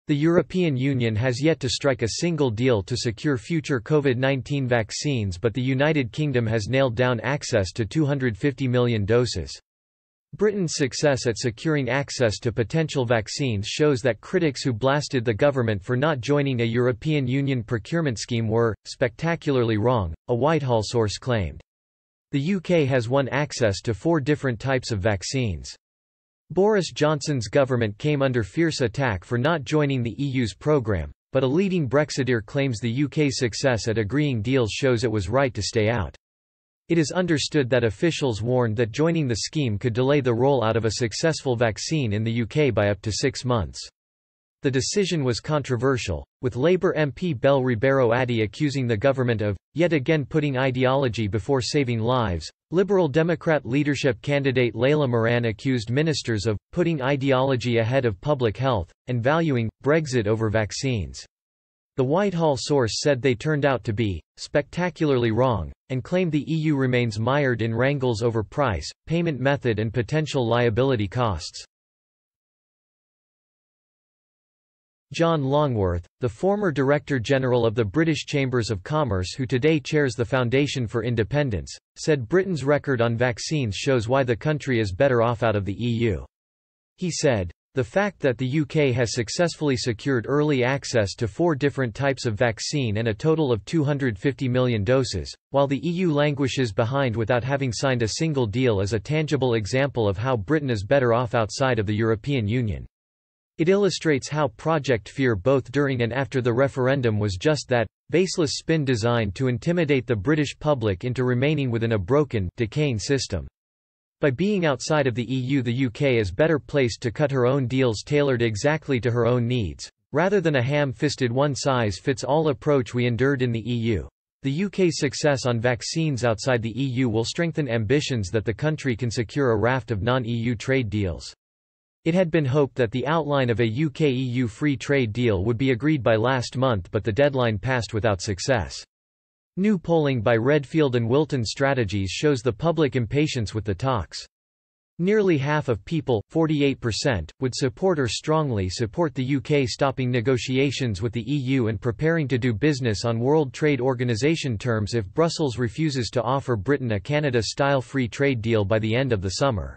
The European Union has yet to strike a single deal to secure future COVID-19 vaccines, but the United Kingdom has nailed down access to 250 million doses. Britain's success at securing access to potential vaccines shows that critics who blasted the government for not joining a European Union procurement scheme were spectacularly wrong, a Whitehall source claimed. The UK has won access to 4 different types of vaccines. Boris Johnson's government came under fierce attack for not joining the EU's programme, but a leading Brexiteer claims the UK's success at agreeing deals shows it was right to stay out. It is understood that officials warned that joining the scheme could delay the rollout of a successful vaccine in the UK by up to 6 months. The decision was controversial, with Labour MP Bel Ribeiro Addy accusing the government of, yet again, putting ideology before saving lives. Liberal Democrat leadership candidate Layla Moran accused ministers of putting ideology ahead of public health, and valuing Brexit over vaccines. The Whitehall source said they turned out to be spectacularly wrong, and claimed the EU remains mired in wrangles over price, payment method and potential liability costs. John Longworth, the former Director General of the British Chambers of Commerce who today chairs the Foundation for Independence, said Britain's record on vaccines shows why the country is better off out of the EU. He said, "The fact that the UK has successfully secured early access to 4 different types of vaccine and a total of 250 million doses, while the EU languishes behind without having signed a single deal is a tangible example of how Britain is better off outside of the European Union." It illustrates how Project Fear both during and after the referendum was just that, baseless spin designed to intimidate the British public into remaining within a broken, decaying system. By being outside of the EU, the UK is better placed to cut her own deals tailored exactly to her own needs, rather than a ham-fisted one-size-fits-all approach we endured in the EU. The UK's success on vaccines outside the EU will strengthen ambitions that the country can secure a raft of non-EU trade deals. It had been hoped that the outline of a UK-EU free trade deal would be agreed by last month, but the deadline passed without success. New polling by Redfield and Wilton Strategies shows the public impatience with the talks. Nearly half of people, 48%, would support or strongly support the UK stopping negotiations with the EU and preparing to do business on World Trade Organization terms if Brussels refuses to offer Britain a Canada-style free trade deal by the end of the summer.